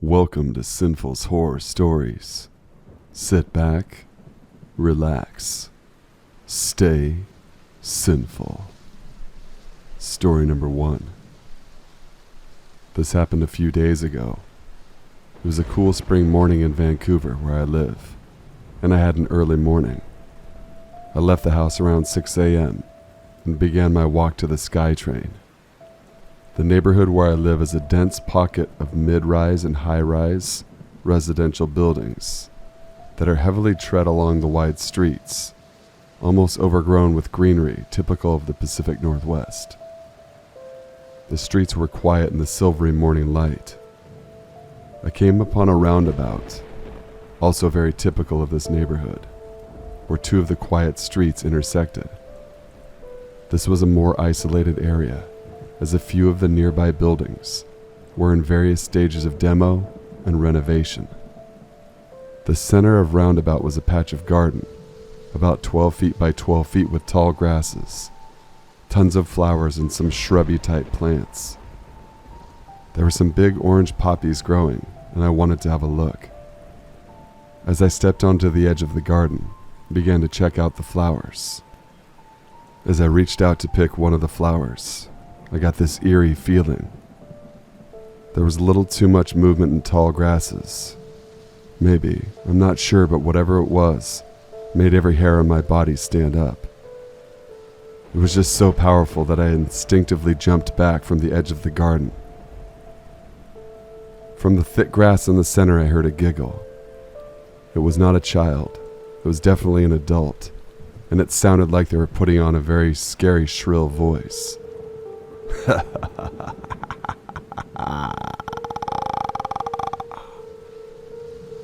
Welcome to Sinful's Horror Stories. Sit back, relax, stay sinful. Story number 1. This happened a few days ago. It was a cool spring morning in Vancouver, where I live, and I had an early morning. I left the house around 6 a.m. and began my walk to the SkyTrain. The neighborhood where I live is a dense pocket of mid-rise and high-rise residential buildings that are heavily tread along the wide streets, almost overgrown with greenery typical of the Pacific Northwest. The streets were quiet in the silvery morning light. I came upon a roundabout, also very typical of this neighborhood, where two of the quiet streets intersected. This was a more isolated area, as a few of the nearby buildings were in various stages of demo and renovation. The center of roundabout was a patch of garden, about 12 feet by 12 feet with tall grasses, tons of flowers and some shrubby type plants. There were some big orange poppies growing, and I wanted to have a look. As I stepped onto the edge of the garden, I began to check out the flowers. As I reached out to pick one of the flowers, I got this eerie feeling. There was a little too much movement in tall grasses. Maybe, I'm not sure, but whatever it was, made every hair on my body stand up. It was just so powerful that I instinctively jumped back from the edge of the garden. From the thick grass in the center, I heard a giggle. It was not a child. It was definitely an adult, and it sounded like they were putting on a very scary, shrill voice.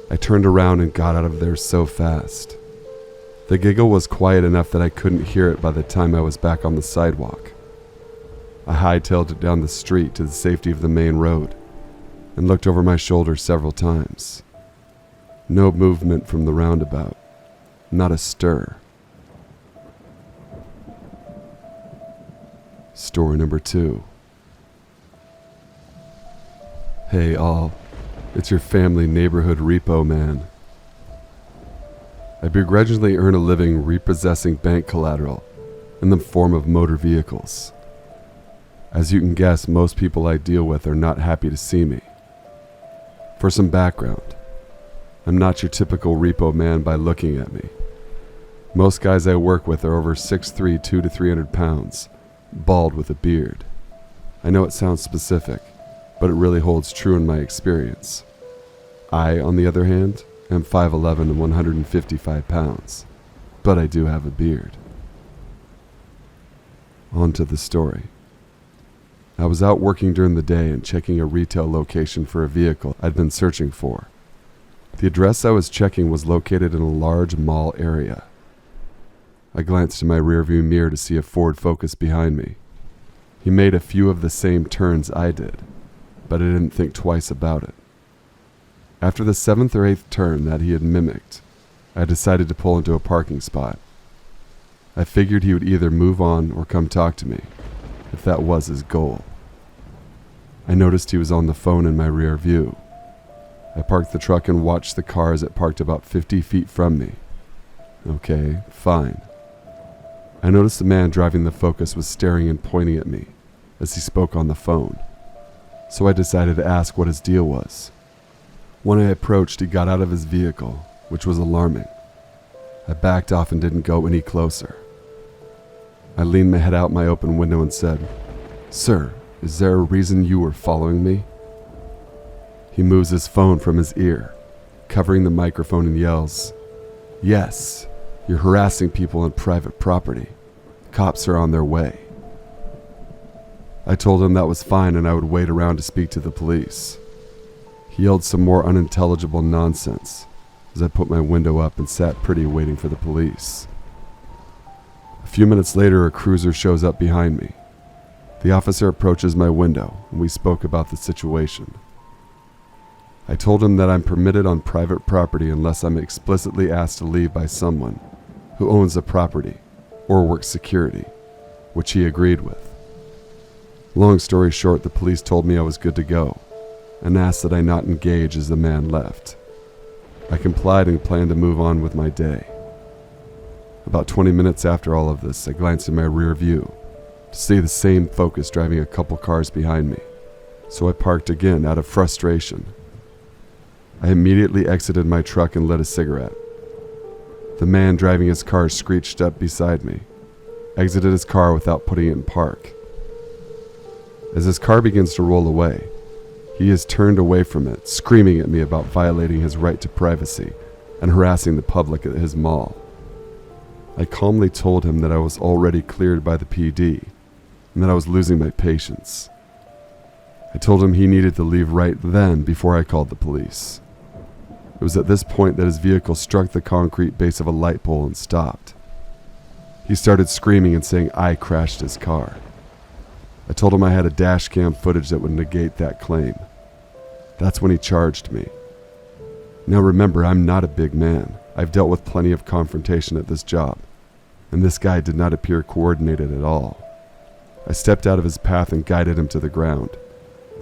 I turned around and got out of there so fast. The giggle was quiet enough that I couldn't hear it by the time I was back on the sidewalk. I hightailed it down the street to the safety of the main road and looked over my shoulder several times. No movement from the roundabout, not a stir. Story number 2. Hey all, it's your family neighborhood Repo Man. I begrudgingly earn a living repossessing bank collateral in the form of motor vehicles. As you can guess, most people I deal with are not happy to see me. For some background, I'm not your typical Repo Man by looking at me. Most guys I work with are over 6'3", 200 to 300 pounds, bald with a beard. I know it sounds specific, but it really holds true in my experience. I, on the other hand, am 5'11" and 155 pounds, but I do have a beard. On to the story. I was out working during the day and checking a retail location for a vehicle I'd been searching for. The address I was checking was located in a large mall area. I glanced in my rearview mirror to see a Ford Focus behind me. He made a few of the same turns I did, but I didn't think twice about it. After the 7th or 8th turn that he had mimicked, I decided to pull into a parking spot. I figured he would either move on or come talk to me, if that was his goal. I noticed he was on the phone in my rear view. I parked the truck and watched the car as it parked about 50 feet from me. Okay, fine. I noticed the man driving the Focus was staring and pointing at me as he spoke on the phone, so I decided to ask what his deal was. When I approached, he got out of his vehicle, which was alarming. I backed off and didn't go any closer. I leaned my head out my open window and said, "Sir, is there a reason you were following me?" He moves his phone from his ear, covering the microphone, and yells, "Yes, you're harassing people on private property. Cops are on their way." I told him that was fine and I would wait around to speak to the police. He yelled some more unintelligible nonsense as I put my window up and sat pretty waiting for the police. A few minutes later, a cruiser shows up behind me. The officer approaches my window and we spoke about the situation. I told him that I'm permitted on private property unless I'm explicitly asked to leave by someone who owns the property or works security, which he agreed with. Long story short, the police told me I was good to go, and asked that I not engage as the man left. I complied and planned to move on with my day. About 20 minutes after all of this, I glanced in my rear view to see the same Focus driving a couple cars behind me, so I parked again out of frustration. I immediately exited my truck and lit a cigarette. The man driving his car screeched up beside me, exited his car without putting it in park. As his car begins to roll away, he is turned away from it, screaming at me about violating his right to privacy and harassing the public at his mall. I calmly told him that I was already cleared by the PD and that I was losing my patience. I told him he needed to leave right then before I called the police. It was at this point that his vehicle struck the concrete base of a light pole and stopped. He started screaming and saying I crashed his car. I told him I had a dash cam footage that would negate that claim. That's when he charged me. Now remember, I'm not a big man. I've dealt with plenty of confrontation at this job, and this guy did not appear coordinated at all. I stepped out of his path and guided him to the ground,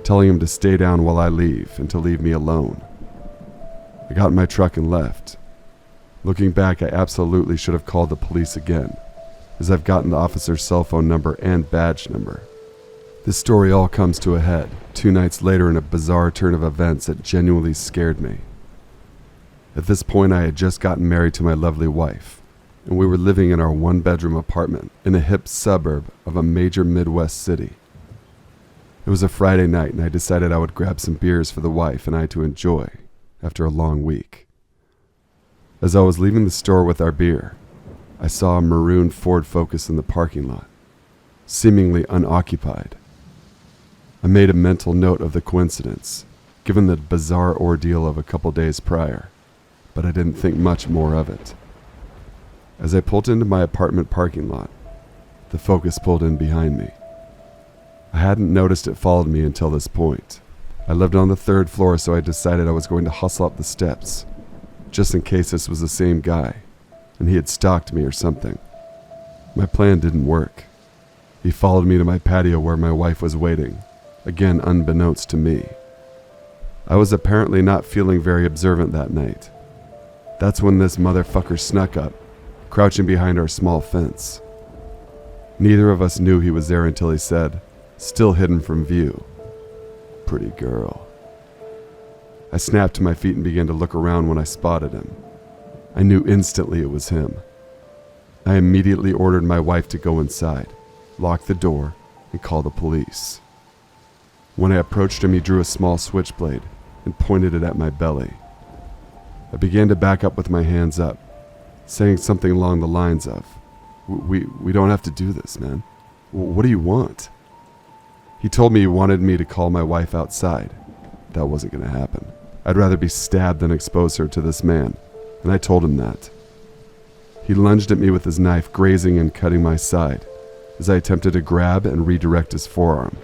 telling him to stay down while I leave and to leave me alone. I got in my truck and left. Looking back, I absolutely should have called the police again, as I've gotten the officer's cell phone number and badge number. This story all comes to a head 2 nights later in a bizarre turn of events that genuinely scared me. At this point, I had just gotten married to my lovely wife, and we were living in our 1-bedroom apartment in a hip suburb of a major Midwest city. It was a Friday night, and I decided I would grab some beers for the wife and I to enjoy after a long week. As I was leaving the store with our beer, I saw a maroon Ford Focus in the parking lot, seemingly unoccupied. I made a mental note of the coincidence, given the bizarre ordeal of a couple days prior, but I didn't think much more of it. As I pulled into my apartment parking lot, the Focus pulled in behind me. I hadn't noticed it followed me until this point. I lived on the 3rd floor, so I decided I was going to hustle up the steps, just in case this was the same guy, and he had stalked me or something. My plan didn't work. He followed me to my patio where my wife was waiting, again unbeknownst to me. I was apparently not feeling very observant that night. That's when this motherfucker snuck up, crouching behind our small fence. Neither of us knew he was there until he said, still hidden from view, "Pretty girl." I snapped to my feet and began to look around when I spotted him. I knew instantly it was him. I immediately ordered my wife to go inside, lock the door, and call the police. When I approached him, he drew a small switchblade and pointed it at my belly. I began to back up with my hands up, saying something along the lines of, We don't have to do this, man. What do you want?" He told me he wanted me to call my wife outside. That wasn't going to happen. I'd rather be stabbed than expose her to this man, and I told him that. He lunged at me with his knife, grazing and cutting my side, as I attempted to grab and redirect his forearm.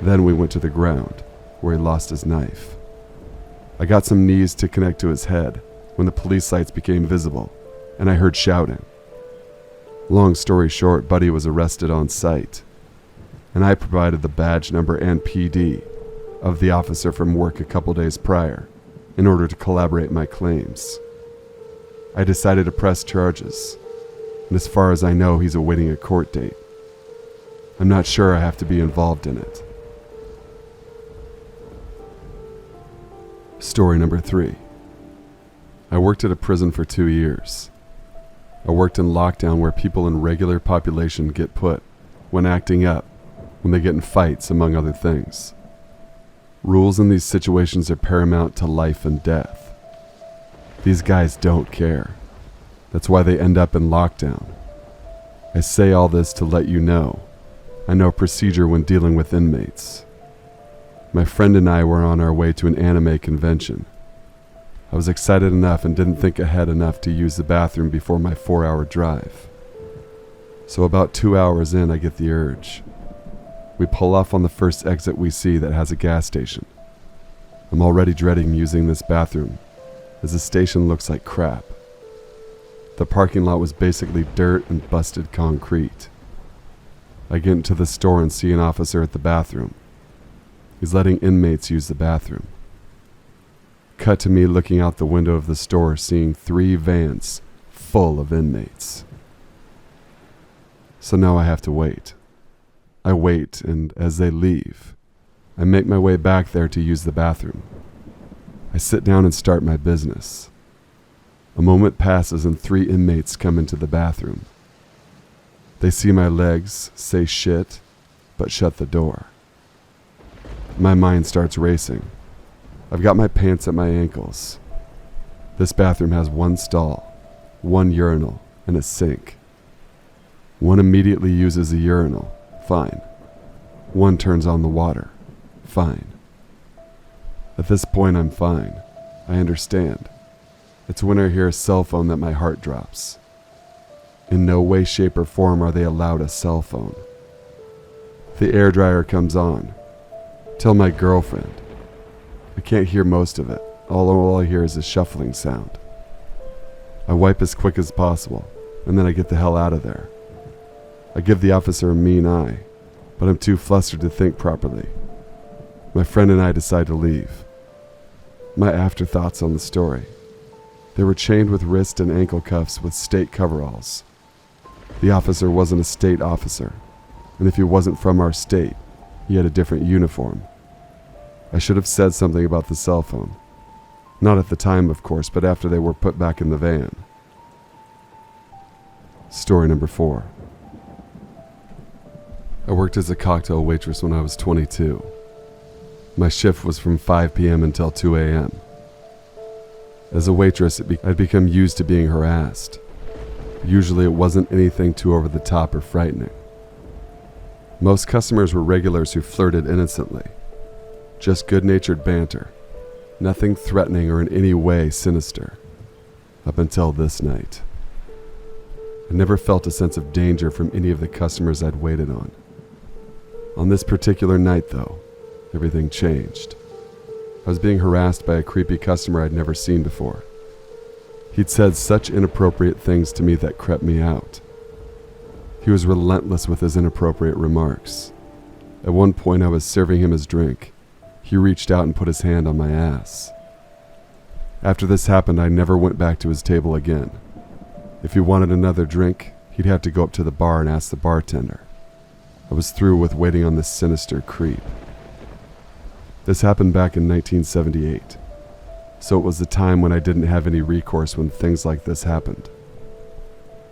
Then we went to the ground, where he lost his knife. I got some knees to connect to his head when the police lights became visible, and I heard shouting. Long story short, Buddy was arrested on site, and I provided the badge number and PD of the officer from work a couple days prior in order to collaborate my claims. I decided to press charges, and as far as I know, he's awaiting a court date. I'm not sure I have to be involved in it. Story number 3. I worked at a prison for 2 years. I worked in lockdown where people in regular population get put when acting up, when they get in fights, among other things. Rules in these situations are paramount to life and death. These guys don't care. That's why they end up in lockdown. I say all this to let you know I know procedure when dealing with inmates. My friend and I were on our way to an anime convention. I was excited enough and didn't think ahead enough to use the bathroom before my 4-hour drive. So about 2 hours in, I get the urge. We pull off on the first exit we see that has a gas station. I'm already dreading using this bathroom, as the station looks like crap. The parking lot was basically dirt and busted concrete. I get into the store and see an officer at the bathroom. He's letting inmates use the bathroom. Cut to me looking out the window of the store, seeing 3 vans full of inmates. So now I have to wait. I wait, and as they leave, I make my way back there to use the bathroom. I sit down and start my business. A moment passes and 3 inmates come into the bathroom. They see my legs, say shit, but shut the door. My mind starts racing. I've got my pants at my ankles. This bathroom has 1 stall, 1 urinal, and a sink. One immediately uses a urinal. Fine. One turns on the water. Fine. At this point, I'm fine. I understand. It's when I hear a cell phone that my heart drops. In no way, shape, or form are they allowed a cell phone. The air dryer comes on. Tell my girlfriend. I can't hear most of it. All I hear is a shuffling sound. I wipe as quick as possible, and then I get the hell out of there. I give the officer a mean eye, but I'm too flustered to think properly. My friend and I decide to leave. My afterthoughts on the story. They were chained with wrist and ankle cuffs with state coveralls. The officer wasn't a state officer, and if he wasn't from our state, he had a different uniform. I should have said something about the cell phone. Not at the time, of course, but after they were put back in the van. Story number 4. I worked as a cocktail waitress when I was 22. My shift was from 5 p.m. until 2 a.m. As a waitress, I'd become used to being harassed. Usually it wasn't anything too over the top or frightening. Most customers were regulars who flirted innocently. Just good-natured banter. Nothing threatening or in any way sinister. Up until this night. I never felt a sense of danger from any of the customers I'd waited on. On this particular night, though, everything changed. I was being harassed by a creepy customer I'd never seen before. He'd said such inappropriate things to me that crept me out. He was relentless with his inappropriate remarks. At one point, I was serving him his drink. He reached out and put his hand on my ass. After this happened, I never went back to his table again. If he wanted another drink, he'd have to go up to the bar and ask the bartender. I was through with waiting on this sinister creep. This happened back in 1978, so it was the time when I didn't have any recourse when things like this happened.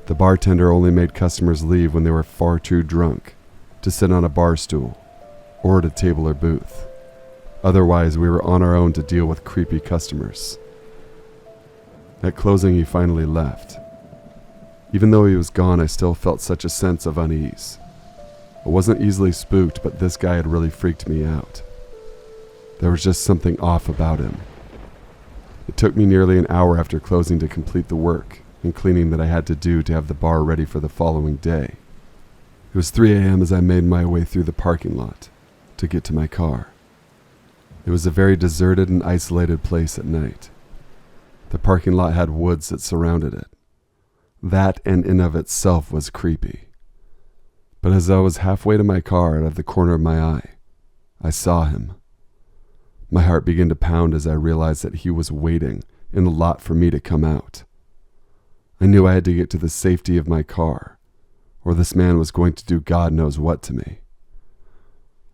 The bartender only made customers leave when they were far too drunk to sit on a bar stool or at a table or booth. Otherwise, we were on our own to deal with creepy customers. At closing, he finally left. Even though he was gone, I still felt such a sense of unease. I wasn't easily spooked, but this guy had really freaked me out. There was just something off about him. It took me nearly an hour after closing to complete the work and cleaning that I had to do to have the bar ready for the following day. It was 3 a.m. as I made my way through the parking lot to get to my car. It was a very deserted and isolated place at night. The parking lot had woods that surrounded it. That in of itself was creepy. But as I was halfway to my car, out of the corner of my eye, I saw him. My heart began to pound as I realized that he was waiting in the lot for me to come out. I knew I had to get to the safety of my car, or this man was going to do God knows what to me.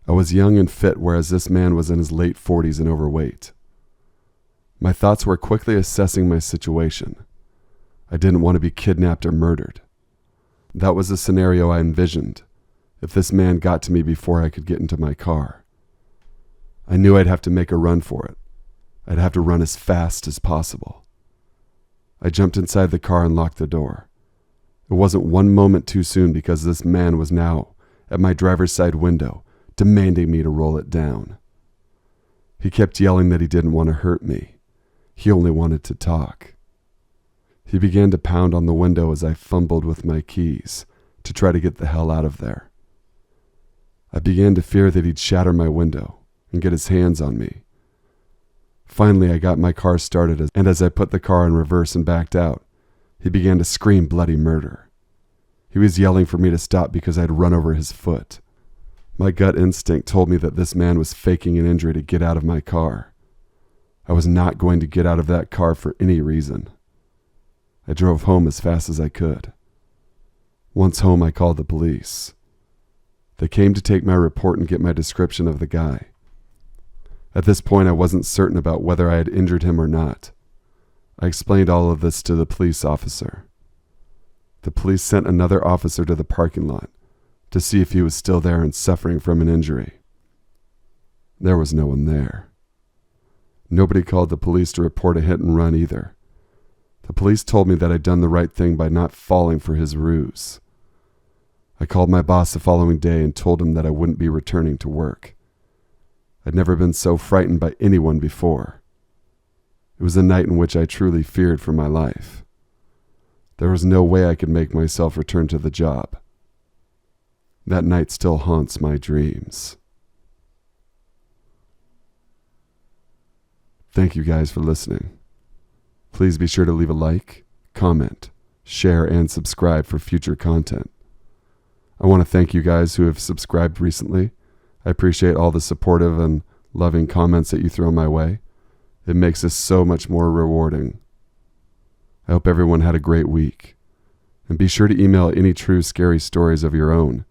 I was young and fit, whereas this man was in his late 40s and overweight. My thoughts were quickly assessing my situation. I didn't want to be kidnapped or murdered. That was the scenario I envisioned, if this man got to me before I could get into my car. I knew I'd have to make a run for it. I'd have to run as fast as possible. I jumped inside the car and locked the door. It wasn't one moment too soon because this man was now at my driver's side window, demanding me to roll it down. He kept yelling that he didn't want to hurt me. He only wanted to talk. He began to pound on the window as I fumbled with my keys to try to get the hell out of there. I began to fear that he'd shatter my window and get his hands on me. Finally, I got my car started, and as I put the car in reverse and backed out, he began to scream bloody murder. He was yelling for me to stop because I'd run over his foot. My gut instinct told me that this man was faking an injury to get out of my car. I was not going to get out of that car for any reason. I drove home as fast as I could. Once home, I called the police. They came to take my report and get my description of the guy. At this point, I wasn't certain about whether I had injured him or not. I explained all of this to the police officer. The police sent another officer to the parking lot to see if he was still there and suffering from an injury. There was no one there. Nobody called the police to report a hit and run either. The police told me that I'd done the right thing by not falling for his ruse. I called my boss the following day and told him that I wouldn't be returning to work. I'd never been so frightened by anyone before. It was a night in which I truly feared for my life. There was no way I could make myself return to the job. That night still haunts my dreams. Thank you guys for listening. Please be sure to leave a like, comment, share, and subscribe for future content. I want to thank you guys who have subscribed recently. I appreciate all the supportive and loving comments that you throw my way. It makes this so much more rewarding. I hope everyone had a great week. And be sure to email any true scary stories of your own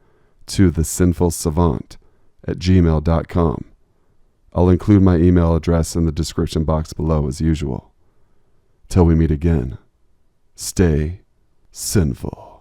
to thesinfulsavant@gmail.com. I'll include my email address in the description box below as usual. Till we meet again, stay sinful.